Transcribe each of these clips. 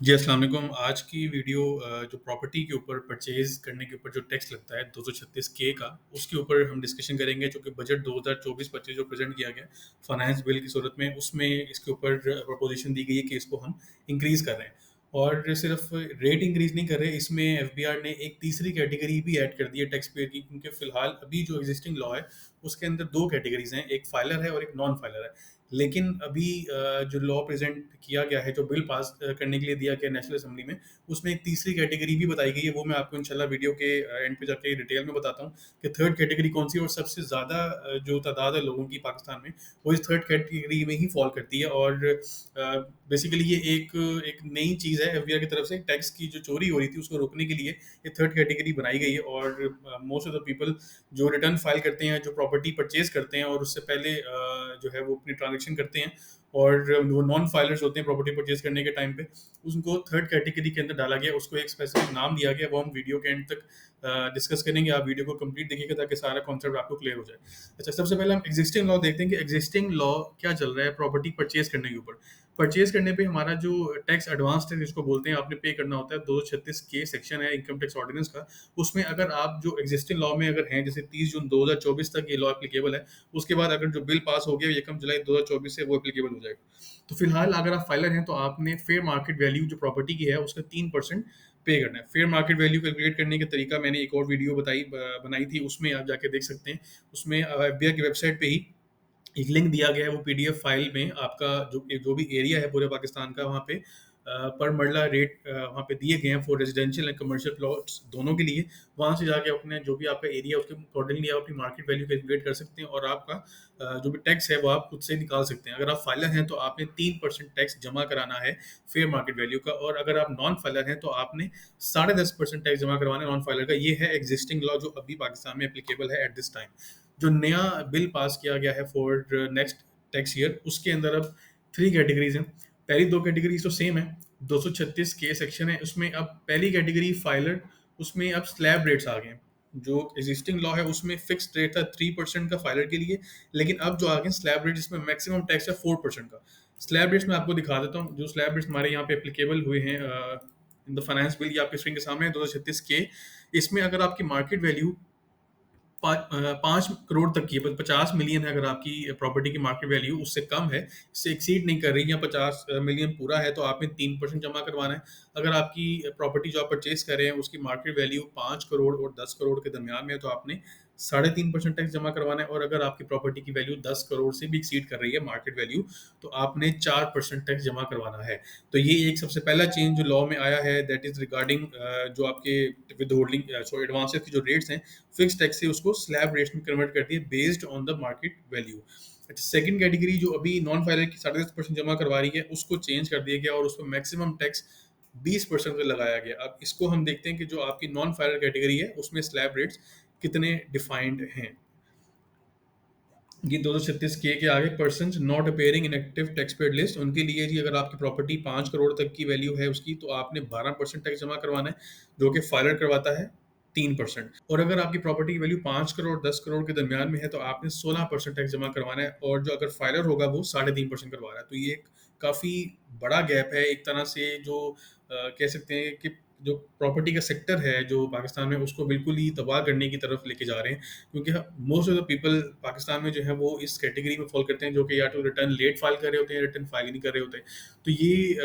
जी, अस्सलाम वालेकुम। आज की वीडियो जो प्रॉपर्टी के ऊपर परचेज़ करने के ऊपर जो टैक्स लगता है 236 के का, उसके ऊपर हम डिस्कशन करेंगे, जो कि बजट 2024-25 जो प्रेज़ेंट किया गया है फाइनेंस बिल की सूरत में, उसमें इसके ऊपर प्रपोज़िशन दी गई है कि इसको हम इंक्रीज़ कर रहे हैं। और सिर्फ रेट इंक्रीज़ नहीं कर रहे, इसमें एफबीआर ने एक तीसरी कैटेगरी भी ऐड कर दी है टैक्स पेयर की, क्योंकि फ़िलहाल अभी जो एक्जिस्टिंग लॉ है, उसके अंदर 2 कैटेगरीज़ हैं, एक फाइलर है और एक नॉन फाइलर है। लेकिन अभी जो लॉ प्रेजेंट किया गया है, जो बिल पास करने के लिए दिया गया नेशनल असेंबली में, उसमें एक तीसरी कैटेगरी भी बताई गई है। वो मैं आपको इंशाल्लाह वीडियो के एंड पे जाके डिटेल में बताता हूँ कि थर्ड कैटेगरी कौन सी है, और सबसे ज़्यादा जो तादाद है लोगों की पाकिस्तान में, वो इस थर्ड कैटेगरी में ही फॉल करती है। और बेसिकली ये एक एक नई चीज़ है एफबीआर की तरफ से, टैक्स की जो चोरी हो रही थी उसको रोकने के लिए ये थर्ड कैटेगरी बनाई गई है। और मोस्ट ऑफ द पीपल जो रिटर्न फाइल करते हैं, जो प्रॉपर्टी परचेज करते हैं और उससे पहले जो है वो अपनी ट्रांजेक्शन करते हैं, और वो नॉन फाइलर्स होते हैं प्रॉपर्टी परचेज करने के टाइम पे, उनको थर्ड कैटेगरी के अंदर डाला गया, उसको एक स्पेसिफिक नाम दिया गया। वो हम वीडियो के एंड तक डिस्कस करेंगे। आप वीडियो को कंप्लीट देखिएगा ताकि सारा कॉन्सेप्ट आपको क्लियर हो जाए। अच्छा, सबसे पहले हम एग्जिस्टिंग लॉ देखते हैं कि एग्जिस्टिंग लॉ क्या चल रहा है प्रॉपर्टी परचेज करने के ऊपर। परचेज करने पे हमारा जो टैक्स, एडवांस टैक्स जिसको बोलते हैं, आपने पे करना होता है। 236 के सेक्शन है इनकम टैक्स ऑर्डिनेंस का। उसमें अगर आप जो एग्जिस्टिंग लॉ में अगर हैं, जैसे 30 जून 2024 तक ये लॉ एप्लीकेबल है, उसके बाद अगर जो बिल पास हो गया 1 जुलाई 2024 से वो एप्लीकेबल हो जाएगा। तो फिलहाल अगर आप फाइलर हैं तो आपने फेयर मार्केट वैल्यू जो प्रॉपर्टी की है उसका 3% पे करना है। फेयर मार्केट वैल्यू कैलकुलेट करने का तरीका मैंने एक और वीडियो बनाई थी, उसमें आप जाके देख सकते हैं। उसमें एफबीआई की वेबसाइट पे ही एक लिंक दिया गया है। वो पीडीएफ फाइल में आपका जो जो भी एरिया है पूरे पाकिस्तान का, वहाँ पे पर मरला रेट वहाँ पे दिए गए हैं for residential and commercial plots दोनों के लिए। वहाँ से जाके अपने जो भी आपका एरिया उसके अकॉर्डिंगली आप अपनी मार्केट वैल्यू कैलकुलेट कर सकते हैं, और आपका जो भी टैक्स है वो आप खुद से निकाल सकते हैं। अगर आप फाइलर हैं तो आपने 3% टैक्स जमा कराना है फेयर मार्केट वैल्यू का, और अगर आप नॉन फाइलर हैं तो आपने 10.5% टैक्स जमा करवाना है नॉन फाइलर का। ये है एग्जिस्टिंग लॉ जो अभी पाकिस्तान में एप्लीकेबल है एट दिस टाइम। जो नया बिल पास किया गया है फॉर नेक्स्ट टैक्स ईयर, उसके अंदर अब 3 कैटेगरीज हैं। पहली 2 कैटेगरीज तो सेम है, 236 के सेक्शन है, उसमें अब पहली कैटेगरी फाइलर, उसमें अब स्लैब रेट्स आ गए हैं। जो एग्जिस्टिंग लॉ है उसमें फिक्स्ड रेट था 3% का फाइलर के लिए, लेकिन अब जो आ गए स्लैब रेट, जिसमें मैक्सिमम टैक्स है 4% का। स्लैब रेट्स मैं आपको दिखा देता हूँ। जो स्लैब रेट्स हमारे यहाँ पे एप्लीकेबल हुए हैं इन द फाइनेंस बिल, ये आपके स्क्रीन के सामने है, 236 के। इसमें अगर आपकी मार्केट वैल्यू 5 करोड़ तक की है, 50 मिलियन है, अगर आपकी प्रॉपर्टी की मार्केट वैल्यू उससे कम है, इससे एक्सीड नहीं कर रही, या 50 मिलियन पूरा है, तो आपने 3% जमा करवाना है। अगर आपकी प्रॉपर्टी जो आप परचेज कर रहे हैं उसकी मार्केट वैल्यू 5 करोड़ और 10 करोड़ के दरमियान में है, तो आपने 3.5% टैक्स जमा करवाना है। और अगर आपकी प्रॉपर्टी की वैल्यू 10 करोड़ से भी एक्सीड कर रही है मार्केट वैल्यू, तो आपने 4% टैक्स जमा करवाना है। तो ये एक सबसे पहला चेंज जो लॉ में आया है, दैट इज रिगार्डिंग जो आपके विद होल्डिंग सो एडवांसेस की जो रेट्स हैं, फिक्स टैक्स से उसको स्लैब रेट्स में कन्वर्ट कर दिए based on the market value. अच्छा, सेकंड कैटेगरी जो अभी नॉन फाइलर की 10.5% जमा करवा रही है, उसको चेंज कर दिया गया और उस पर मैक्सिमम टैक्स 20% का लगाया गया। अब इसको हम देखते हैं कि जो आपकी नॉन फाइलर कैटेगरी है उसमें स्लैब रेट्स कितने डिफाइंड हैं। ये 236 के आगे person not appearing in active tax paid list, उनके लिए जी, अगर आपकी प्रॉपर्टी 5 करोड़ तक की वैल्यू है उसकी, तो आपने 12% टैक्स जमा करवाना है, जो कि फाइलर करवाता है 3%। और अगर आपकी प्रॉपर्टी की वैल्यू 5 करोड़ 10 करोड़ के दरमियान में है, तो आपने 16% टैक्स जमा करवाना है, और जो अगर फाइलर होगा वो 3.5% करवा रहा है। तो ये एक काफ़ी बड़ा गैप है एक तरह से, जो कह सकते हैं कि जो प्रॉपर्टी का सेक्टर है जो पाकिस्तान में, उसको बिल्कुल ही तबाह करने की तरफ लेके जा रहे हैं। क्योंकि most of the people Pakistan में जो है वो इस कैटेगरी में फॉल करते हैं, जो कि या तो रिटर्न लेट फाइल कर रहे होते हैं, रिटर्न फाइल ही नहीं कर रहे होते। तो ये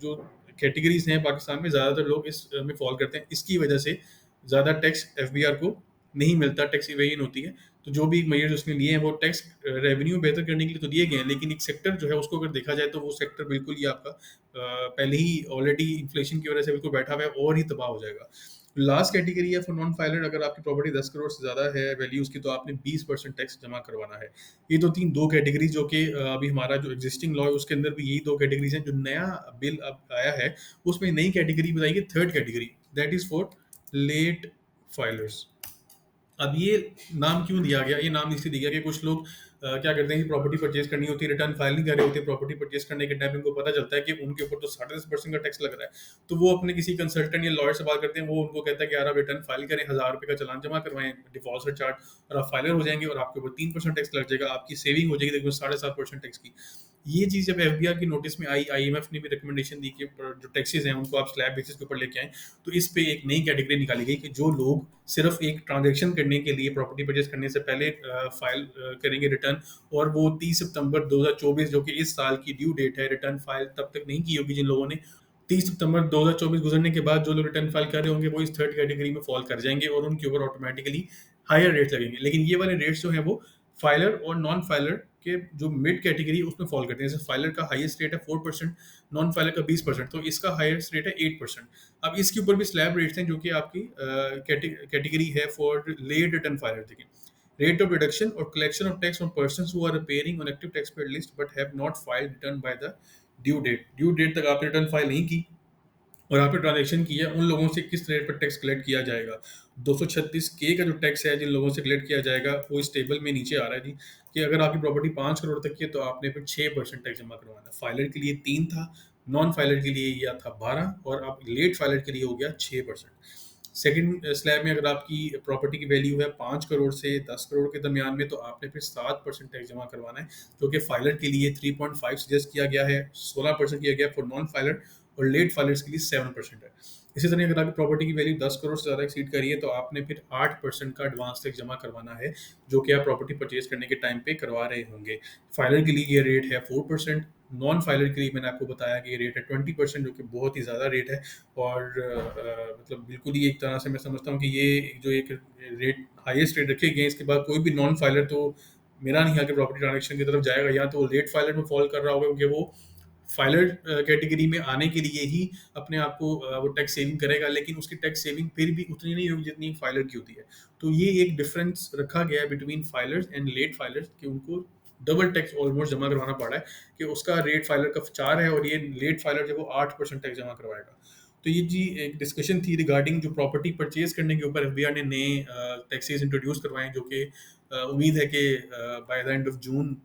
जो कैटेगरीज हैं पाकिस्तान में, ज़्यादातर लोग इस में फॉल करते हैं। इसकी वजह से ज़्यादा टैक्स एफबीआर को नहीं मिलता, टैक्स इवेजन होती है। तो जो भी मेजर्स उसने लिए हैं वो टैक्स रेवेन्यू बेहतर करने के लिए तो दिए गए हैं, लेकिन एक सेक्टर जो है उसको अगर देखा जाए तो वो सेक्टर बिल्कुल ही आपका पहले ही ऑलरेडी इन्फ्लेशन की वजह से बिल्कुल बैठा हुआ है और ही तबाह हो जाएगा। लास्ट कैटेगरी है फॉर नॉन फाइलर, अगर आपकी प्रॉपर्टी 10 करोड़ से ज़्यादा है वैल्यूज़ की, तो आपने 20% टैक्स जमा करवाना है। ये तो तीन दो कैटेगरीज जो कि अभी हमारा जो एग्जिस्टिंग लॉ है उसके अंदर भी यही दो कैटेगरीज हैं। जो नया बिल अब आया है उसमें नई कैटेगरी बताई गई, third category, that is for late filers. अब ये नाम क्यों दिया गया? ये नाम इसलिए दिया गया कि कुछ लोग क्या करते हैं कि प्रॉपर्टी परचेज करनी होती है, रिटर्न फाइल नहीं कर रहे होते, प्रॉपर्टी परचेज करने के टाइम पे उनको पता चलता है कि उनके ऊपर तो 10.5% का टैक्स लग रहा है। तो वो अपने किसी कंसल्टेंट या लॉयर से बात करते हैं, वो उनको कहता है कि यार आप रिटर्न फाइल करें, 1000 रुपये का चालान जमा करवाएं, डिफॉल्ट से चार्ज, और आप फाइलर हो जाएंगे और आपके ऊपर 3% टैक्स लग जाएगा, आपकी सेविंग हो जाएगी देखो 7.5% टैक्स की। ये चीज़ जब एफबीआर की नोटिस में आई, आईएमएफ ने भी रिकमेंडेशन दी कि जो टैक्सेस हैं उनको आप स्लैब बेसिस के ऊपर लेके आएं। तो इस पे एक नई कैटेगरी निकाली गई कि जो लोग सिर्फ एक ट्रांजैक्शन करने के लिए प्रॉपर्टी परचेज करने से पहले फाइल करेंगे रिटर्न, और वो 30 सितंबर 2024 जो कि इस साल की ड्यू डेट है, रिटर्न फाइल तब तक नहीं की होगी जिन लोगों ने, 30 सितंबर 2024 गुजरने के बाद जो लोग रिटर्न फाइल कर रहे होंगे वो इस थर्ड कैटेगरी में फॉल कर जाएंगे और उनके ऊपर ऑटोमेटिकली हायर रेट्स लगेंगे। लेकिन ये वाले रेट्स जो हैं वो फाइलर और नॉन फाइलर के जो मिड कैटेगरी है उसमें फॉल करते हैं। जैसे फाइलर का हाईएस्ट रेट है 4%, नॉन फाइलर का 20%, तो इसका हाईएस्ट रेट है 8%। अब इसके ऊपर भी स्लैब रेट्स हैं जो कि आपकी कैटेगरी है फॉर लेट रिटर्न फाइलर। देखिए, rate of reduction or collection of tax on persons who are appearing on active taxpayer list but have not filed return by the due date. Due date तक आपने return file नहीं की और आपने transaction किया, उन लोगों से किस रेट पर टैक्स कलेक्ट किया जाएगा। 236 के का जो टैक्स है जिन लोगों से कलेक्ट किया जाएगा वो इस टेबल में नीचे आ रहा है जी, कि अगर आपकी प्रॉपर्टी 5 करोड़ तक की है तो आपने फिर 6% टैक्स जमा करवाना। फाइलर के लिए 3 था, नॉन फाइलर के लिए यह था 12, और आप लेट फाइलर के लिए हो गया 6%। सेकंड स्लैब में अगर आपकी प्रॉपर्टी की वैल्यू है 5 करोड़ से 10 करोड़ के दरमियान में, तो आपने फिर 7% टैक्स जमा करवाना है, जो कि फाइलर के लिए 3.5 सजेस्ट किया गया है, 16% किया गया फॉर नॉन फाइलर, और लेट फाइलर्स के लिए 7% है। इसी तरह अगर आपकी प्रॉपर्टी की वैल्यू 10 करोड़ से ज़्यादा एक्सीड करी है तो आपने फिर 8% का एडवांस टैक्स जमा करवाना है, जो कि आप प्रॉपर्टी परचेज करने के टाइम पे करवा रहे होंगे। फाइलर के लिए ये रेट है 4%, नॉन फाइलर के लिए मैंने आपको बताया कि ये रेट है 20%, जो कि बहुत ही ज़्यादा रेट है। और मतलब बिल्कुल ही एक तरह से मैं समझता हूँ कि ये जो एक रेट हाईएस्ट रेट रखे गए हैं, इसके बाद कोई भी नॉन फाइलर तो मेरा नहीं है कि प्रॉपर्टी ट्रांजेक्शन की तरफ जाएगा, या तो वो लेट फाइलर में फॉल कर रहा होगा क्योंकि वो फाइलर कैटेगरी में आने के लिए ही अपने आप को वो टैक्स सेविंग करेगा, लेकिन उसकी टैक्स सेविंग फिर भी उतनी नहीं होगी जितनी फाइलर की होती है। तो ये एक डिफरेंस रखा गया है between filers and let filers, कि उनको डबल टैक्स ऑलमोस्ट जमा करवाना पड़ा है, कि उसका रेट फाइलर का 4 है और ये लेट फाइलर जो वो 8% टैक्स जमा करवाएगा। तो ये जी एक डिस्कशन थी रिगार्डिंग जो प्रॉपर्टी परचेज करने के ऊपर एफबीआर ने नए टैक्सेस इंट्रोड्यूस करवाए, जो कि उम्मीद है कि by the end of June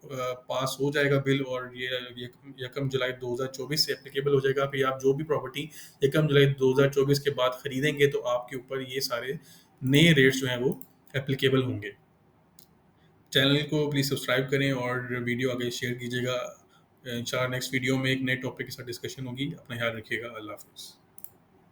पास हो जाएगा बिल, और ये 1 जुलाई 2024 से एप्लीकेबल हो जाएगा कि आप जो भी प्रॉपर्टी 1 जुलाई 2024 के बाद खरीदेंगे तो आपके ऊपर ये सारे नए रेट्स जो हैं वो एप्लीकेबल होंगे। चैनल को प्लीज़ सब्सक्राइब करें और वीडियो आगे शेयर कीजिएगा। इंशाल्लाह नेक्स्ट वीडियो में एक नए टॉपिक के साथ डिस्कशन होगी। अपना ख्याल रखिएगा। अल्लाह हाफ़िज़।